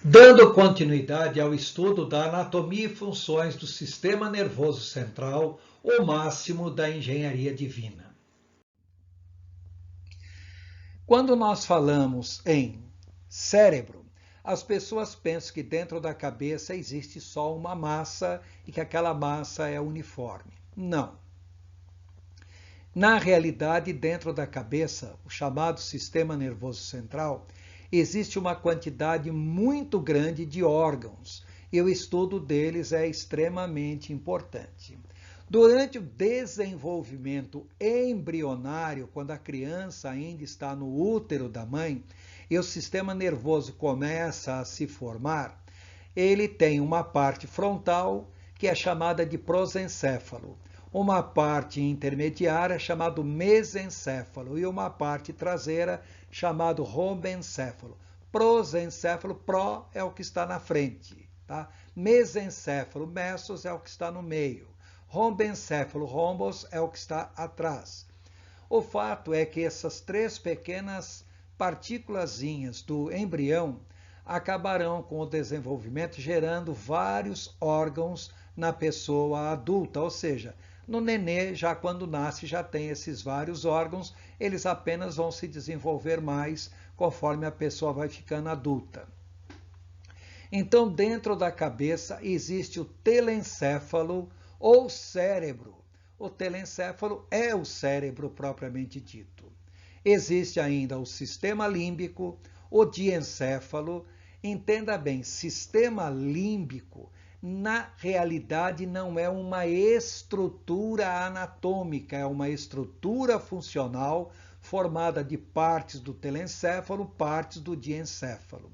Dando continuidade ao estudo da anatomia e funções do sistema nervoso central, o máximo da engenharia divina. Quando nós falamos em cérebro, as pessoas pensam que dentro da cabeça existe só uma massa e que aquela massa é uniforme. Não. Na realidade, dentro da cabeça, o chamado sistema nervoso central, existe uma quantidade muito grande de órgãos e o estudo deles é extremamente importante. Durante o desenvolvimento embrionário, quando a criança ainda está no útero da mãe e o sistema nervoso começa a se formar, ele tem uma parte frontal que é chamada de prosencéfalo, uma parte intermediária chamada mesencéfalo e uma parte traseira chamada rhomencéfalo. Prosencéfalo, pro é o que está na frente, tá? Mesencéfalo, mesos é o que está no meio. Rhomencéfalo, rhombos é o que está atrás. O fato é que essas três pequenas partículazinhas do embrião acabarão com o desenvolvimento gerando vários órgãos na pessoa adulta, ou seja, no nenê, já quando nasce, já tem esses vários órgãos, eles apenas vão se desenvolver mais conforme a pessoa vai ficando adulta. Então, dentro da cabeça existe o telencéfalo ou cérebro. O telencéfalo é o cérebro propriamente dito. Existe ainda o sistema límbico, o diencéfalo. Entenda bem, sistema límbico, na realidade, não é uma estrutura anatômica, é uma estrutura funcional formada de partes do telencéfalo, partes do diencéfalo.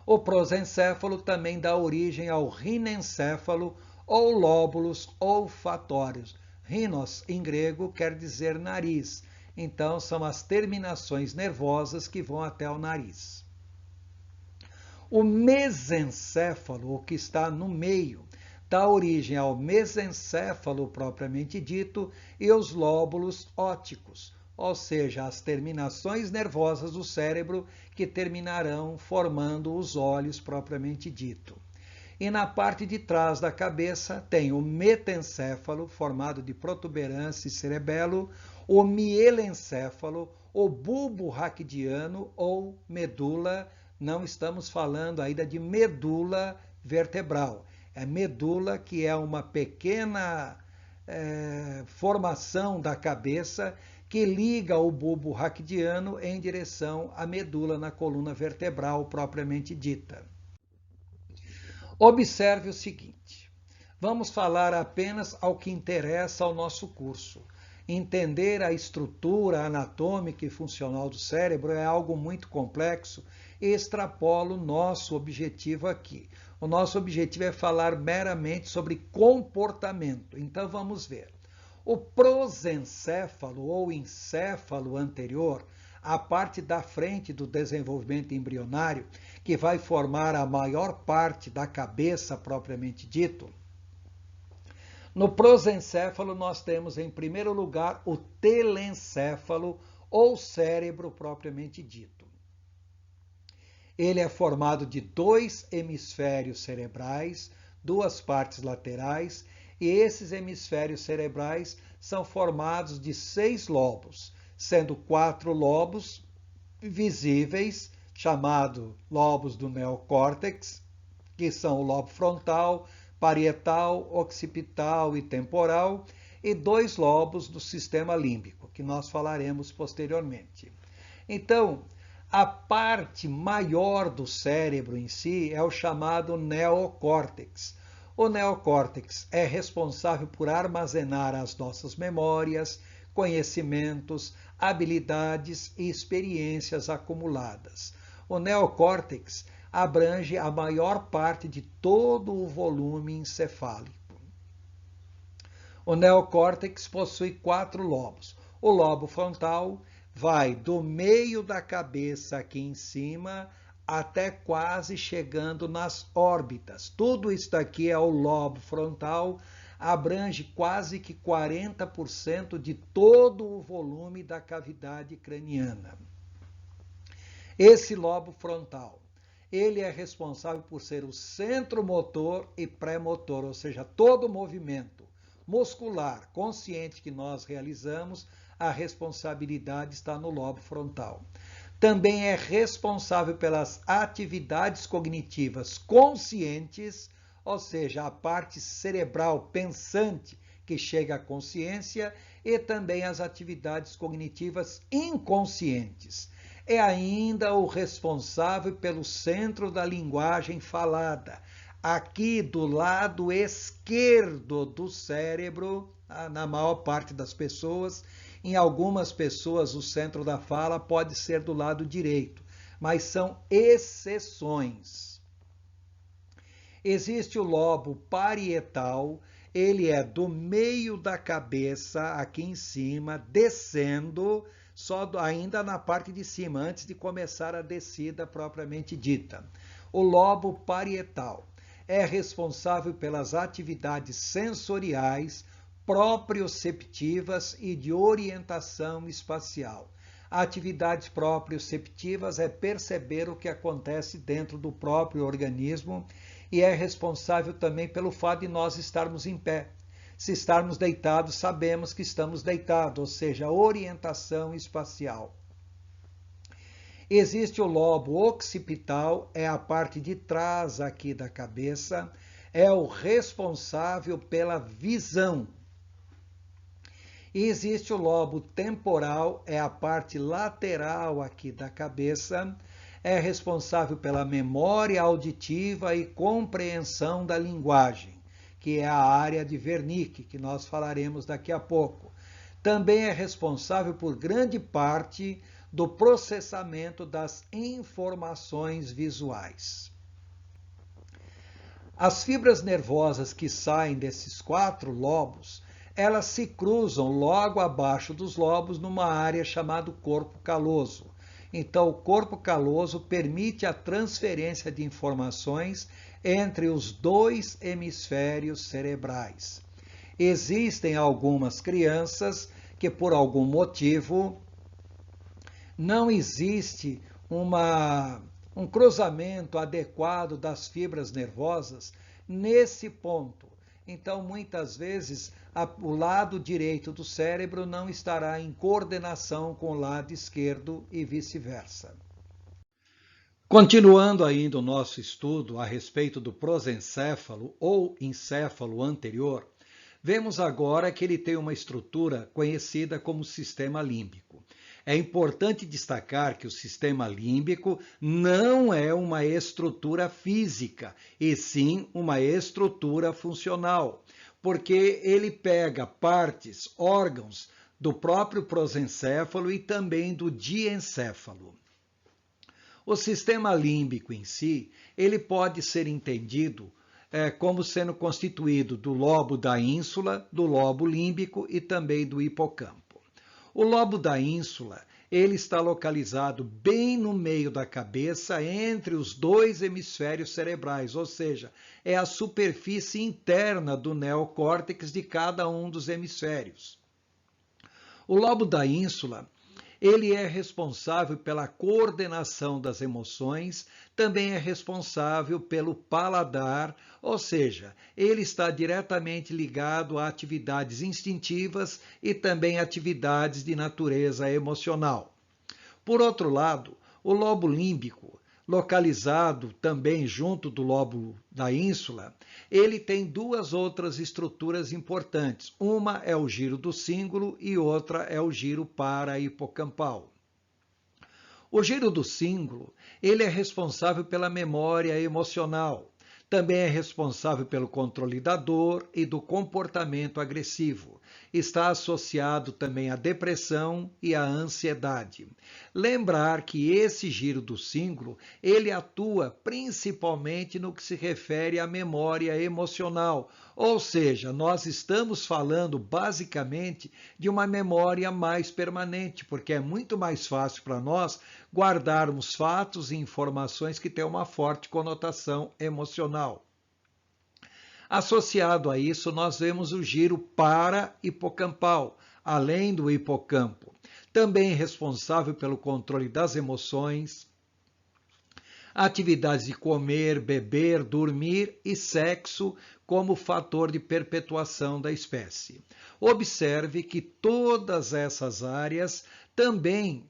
O prosencéfalo também dá origem ao rinencéfalo ou lóbulos olfatórios. Rhinos, em grego, quer dizer nariz. Então, são as terminações nervosas que vão até o nariz. O mesencéfalo, o que está no meio, dá origem ao mesencéfalo propriamente dito e os lóbulos ópticos, ou seja, as terminações nervosas do cérebro que terminarão formando os olhos propriamente dito. E na parte de trás da cabeça tem o metencéfalo, formado de protuberância e cerebelo, o mielencéfalo, o bulbo raquidiano ou medula. Não estamos falando ainda de medula vertebral. É medula, que é uma pequena formação da cabeça que liga o bulbo raquidiano em direção à medula na coluna vertebral propriamente dita. Observe o seguinte, vamos falar apenas ao que interessa ao nosso curso. Entender a estrutura anatômica e funcional do cérebro é algo muito complexo e extrapola o nosso objetivo aqui. O nosso objetivo é falar meramente sobre comportamento. Então vamos ver. O prosencéfalo ou encéfalo anterior, a parte da frente do desenvolvimento embrionário, que vai formar a maior parte da cabeça propriamente dito. No prosencéfalo nós temos em primeiro lugar o telencéfalo ou cérebro propriamente dito. Ele é formado de dois hemisférios cerebrais, duas partes laterais, e esses hemisférios cerebrais são formados de 6 lobos, sendo 4 lobos visíveis, chamados lobos do neocórtex, que são o lobo frontal, parietal, occipital e temporal, e 2 lobos do sistema límbico, que nós falaremos posteriormente. Então, a parte maior do cérebro em si é o chamado neocórtex. O neocórtex é responsável por armazenar as nossas memórias, conhecimentos, habilidades e experiências acumuladas. O neocórtex abrange a maior parte de todo o volume encefálico. O neocórtex possui 4 lobos. O lobo frontal vai do meio da cabeça aqui em cima até quase chegando nas órbitas. Tudo isso daqui é o lobo frontal, abrange quase que 40% de todo o volume da cavidade craniana. Esse lobo frontal ele é responsável por ser o centro motor e pré-motor, ou seja, todo movimento muscular consciente que nós realizamos, a responsabilidade está no lobo frontal. Também é responsável pelas atividades cognitivas conscientes, ou seja, a parte cerebral pensante que chega à consciência, e também as atividades cognitivas inconscientes. É ainda o responsável pelo centro da linguagem falada, aqui do lado esquerdo do cérebro, na maior parte das pessoas. Em algumas pessoas, o centro da fala pode ser do lado direito, mas são exceções. Existe o lobo parietal, ele é do meio da cabeça, aqui em cima, descendo, ainda na parte de cima, antes de começar a descida propriamente dita. O lobo parietal é responsável pelas atividades sensoriais, proprioceptivas e de orientação espacial. Atividades proprioceptivas é perceber o que acontece dentro do próprio organismo e é responsável também pelo fato de nós estarmos em pé. Se estarmos deitados, sabemos que estamos deitados, ou seja, orientação espacial. Existe o lobo occipital, é a parte de trás aqui da cabeça, é o responsável pela visão. E existe o lobo temporal, é a parte lateral aqui da cabeça, é responsável pela memória auditiva e compreensão da linguagem, que é a área de Wernicke, que nós falaremos daqui a pouco. Também é responsável por grande parte do processamento das informações visuais. As fibras nervosas que saem desses 4 lobos, elas se cruzam logo abaixo dos lobos numa área chamada corpo caloso. Então, o corpo caloso permite a transferência de informações entre os 2 hemisférios cerebrais. Existem algumas crianças que, por algum motivo, não existe um cruzamento adequado das fibras nervosas nesse ponto. Então, muitas vezes, o lado direito do cérebro não estará em coordenação com o lado esquerdo e vice-versa. Continuando ainda o nosso estudo a respeito do prosencéfalo ou encéfalo anterior, vemos agora que ele tem uma estrutura conhecida como sistema límbico. É importante destacar que o sistema límbico não é uma estrutura física, e sim uma estrutura funcional, porque ele pega partes, órgãos do próprio prosencéfalo e também do diencéfalo. O sistema límbico em si, ele pode ser entendido como sendo constituído do lobo da ínsula, do lobo límbico e também do hipocampo. O lobo da ínsula, ele está localizado bem no meio da cabeça, entre os 2 hemisférios cerebrais, ou seja, é a superfície interna do neocórtex de cada um dos hemisférios. O lobo da ínsula, ele é responsável pela coordenação das emoções, também é responsável pelo paladar, ou seja, ele está diretamente ligado a atividades instintivas e também atividades de natureza emocional. Por outro lado, o lobo límbico, localizado também junto do lobo da ínsula, ele tem 2 outras estruturas importantes. Uma é o giro do cíngulo e outra é o giro para-hipocampal. O giro do cíngulo, ele é responsável pela memória emocional. Também é responsável pelo controle da dor e do comportamento agressivo. Está associado também à depressão e à ansiedade. Lembrar que esse giro do cíngulo, ele atua principalmente no que se refere à memória emocional, ou seja, nós estamos falando basicamente de uma memória mais permanente, porque é muito mais fácil para nós guardarmos fatos e informações que têm uma forte conotação emocional. Associado a isso, nós vemos o giro para-hipocampal, além do hipocampo, também responsável pelo controle das emoções, atividades de comer, beber, dormir e sexo como fator de perpetuação da espécie. Observe que todas essas áreas também,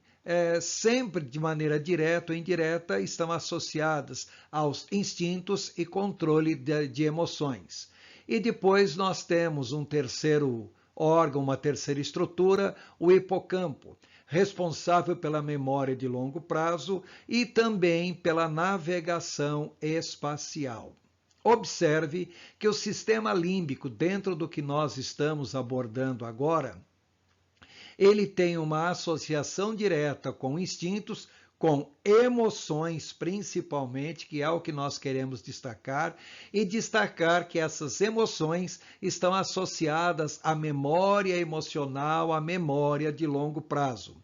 sempre de maneira direta ou indireta, estão associadas aos instintos e controle de emoções. E depois nós temos um terceiro órgão, uma terceira estrutura, o hipocampo, responsável pela memória de longo prazo e também pela navegação espacial. Observe que o sistema límbico, dentro do que nós estamos abordando agora, ele tem uma associação direta com instintos, com emoções principalmente, que é o que nós queremos destacar, e destacar que essas emoções estão associadas à memória emocional, à memória de longo prazo.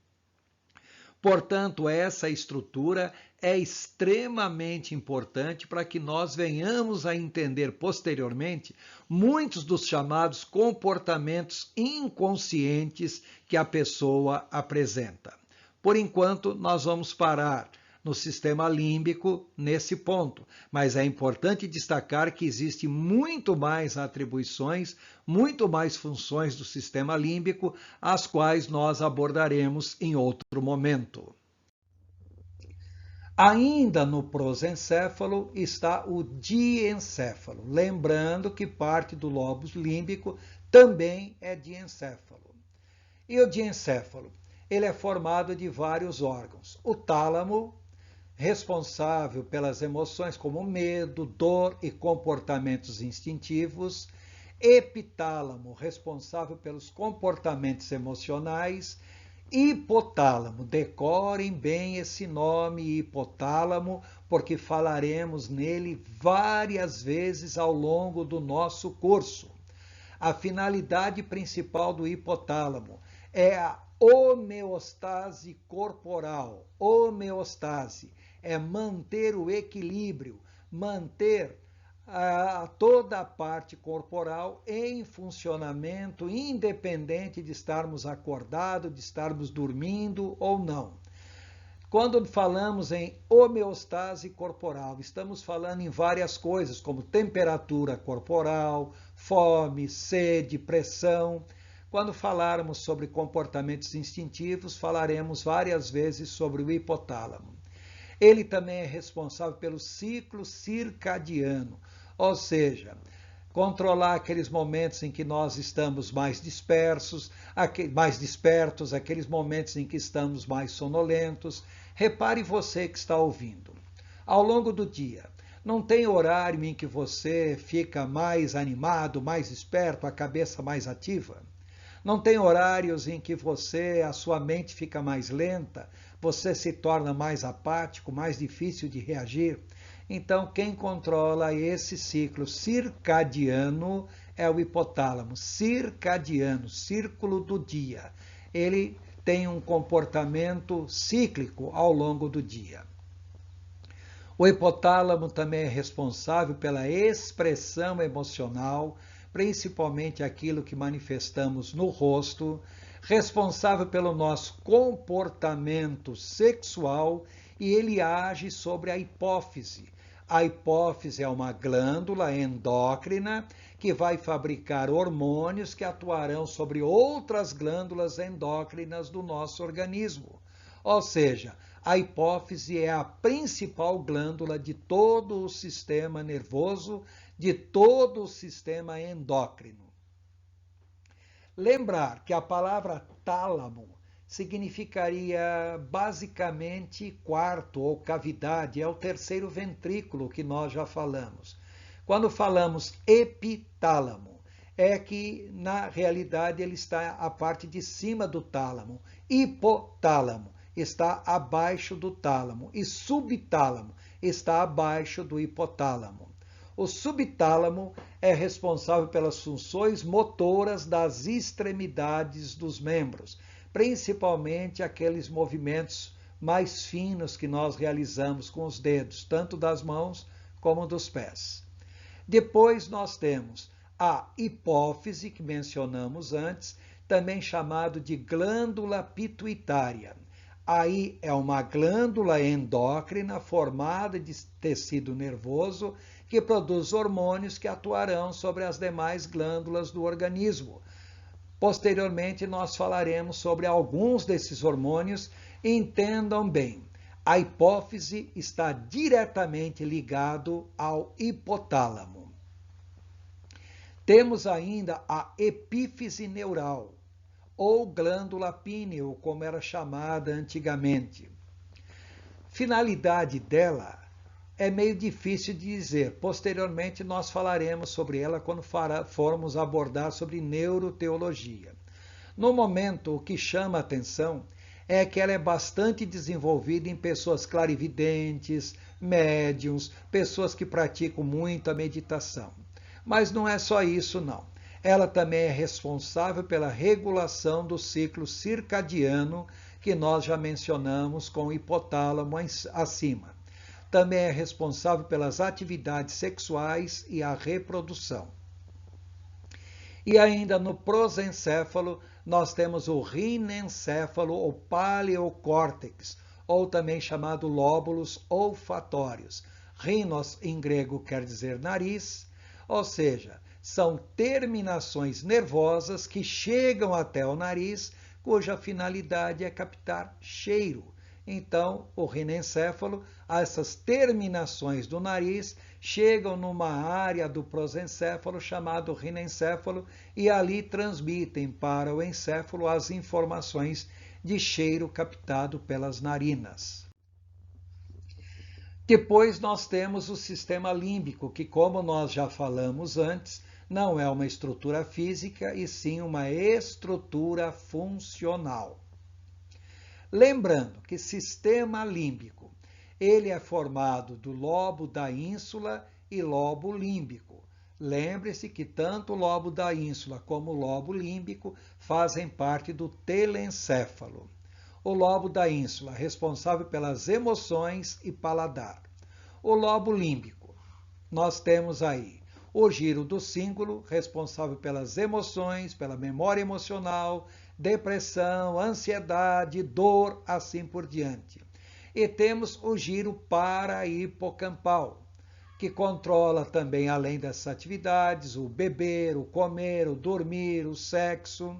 Portanto, essa estrutura é extremamente importante para que nós venhamos a entender posteriormente muitos dos chamados comportamentos inconscientes que a pessoa apresenta. Por enquanto, nós vamos parar no sistema límbico nesse ponto, mas é importante destacar que existe muito mais atribuições, muito mais funções do sistema límbico, as quais nós abordaremos em outro momento. Ainda no prosencéfalo está o diencéfalo, lembrando que parte do lobo límbico também é diencéfalo. E o diencéfalo? Ele é formado de vários órgãos. O tálamo, responsável pelas emoções como medo, dor e comportamentos instintivos. Epitálamo, responsável pelos comportamentos emocionais. Hipotálamo, decorem bem esse nome hipotálamo, porque falaremos nele várias vezes ao longo do nosso curso. A finalidade principal do hipotálamo é a homeostase corporal. Homeostase é manter o equilíbrio, manter toda a parte corporal em funcionamento, independente de estarmos acordados, de estarmos dormindo ou não. Quando falamos em homeostase corporal, estamos falando em várias coisas, como temperatura corporal, fome, sede, pressão. Quando falarmos sobre comportamentos instintivos, falaremos várias vezes sobre o hipotálamo. Ele também é responsável pelo ciclo circadiano, ou seja, controlar aqueles momentos em que nós estamos mais dispersos, mais despertos, aqueles momentos em que estamos mais sonolentos. Repare você que está ouvindo. Ao longo do dia, não tem horário em que você fica mais animado, mais esperto, a cabeça mais ativa? Não tem horários em que a sua mente fica mais lenta, você se torna mais apático, mais difícil de reagir? Então, quem controla esse ciclo circadiano é o hipotálamo. Circadiano, círculo do dia. Ele tem um comportamento cíclico ao longo do dia. O hipotálamo também é responsável pela expressão emocional, principalmente aquilo que manifestamos no rosto, responsável pelo nosso comportamento sexual, e ele age sobre a hipófise. A hipófise é uma glândula endócrina que vai fabricar hormônios que atuarão sobre outras glândulas endócrinas do nosso organismo. Ou seja, a hipófise é a principal glândula de todo o sistema nervoso, de todo o sistema endócrino. Lembrar que a palavra tálamo significaria basicamente quarto ou cavidade, é o terceiro ventrículo que nós já falamos. Quando falamos epitálamo, é que na realidade ele está a parte de cima do tálamo. Hipotálamo está abaixo do tálamo e subtálamo está abaixo do hipotálamo. O subtálamo é responsável pelas funções motoras das extremidades dos membros, principalmente aqueles movimentos mais finos que nós realizamos com os dedos, tanto das mãos como dos pés. Depois nós temos a hipófise, que mencionamos antes, também chamado de glândula pituitária. Aí é uma glândula endócrina formada de tecido nervoso que produz hormônios que atuarão sobre as demais glândulas do organismo. Posteriormente, nós falaremos sobre alguns desses hormônios. Entendam bem, a hipófise está diretamente ligado ao hipotálamo. Temos ainda a epífise neural, ou glândula píneo, como era chamada antigamente. Finalidade dela é meio difícil de dizer. Posteriormente, nós falaremos sobre ela quando formos abordar sobre neuroteologia. No momento, o que chama a atenção é que ela é bastante desenvolvida em pessoas clarividentes, médiums, pessoas que praticam muito a meditação. Mas não é só isso, não. Ela também é responsável pela regulação do ciclo circadiano, que nós já mencionamos com o hipotálamo acima. Também é responsável pelas atividades sexuais e a reprodução. E ainda no prosencéfalo, nós temos o rinencéfalo ou paleocórtex, ou também chamado lóbulos olfatórios. Rinos em grego quer dizer nariz, ou seja, são terminações nervosas que chegam até o nariz, cuja finalidade é captar cheiro. Então, o rinencéfalo, essas terminações do nariz, chegam numa área do prosencéfalo chamado rinencéfalo e ali transmitem para o encéfalo as informações de cheiro captado pelas narinas. Depois nós temos o sistema límbico, que, como nós já falamos antes, não é uma estrutura física e sim uma estrutura funcional. Lembrando que sistema límbico, ele é formado do lobo da ínsula e lobo límbico. Lembre-se que tanto o lobo da ínsula como o lobo límbico fazem parte do telencéfalo. O lobo da ínsula, responsável pelas emoções e paladar. O lobo límbico, nós temos aí o giro do cíngulo, responsável pelas emoções, pela memória emocional, depressão, ansiedade, dor, assim por diante. E temos o giro parahipocampal, que controla também, além dessas atividades, o beber, o comer, o dormir, o sexo.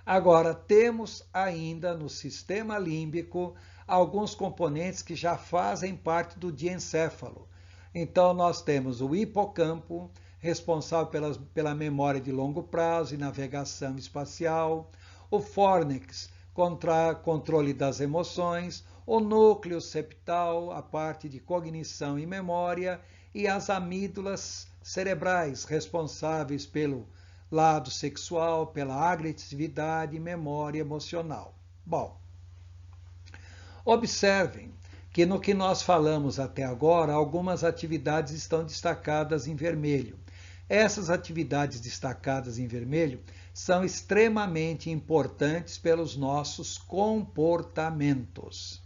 Agora, temos ainda no sistema límbico alguns componentes que já fazem parte do diencéfalo. Então, nós temos o hipocampo, responsável pela memória de longo prazo e navegação espacial, o fórnix, controle das emoções, o núcleo septal, a parte de cognição e memória, e as amígdalas cerebrais, responsáveis pelo lado sexual, pela agressividade e memória emocional. Bom, observem que no que nós falamos até agora, algumas atividades estão destacadas em vermelho. Essas atividades destacadas em vermelho são extremamente importantes pelos nossos comportamentos.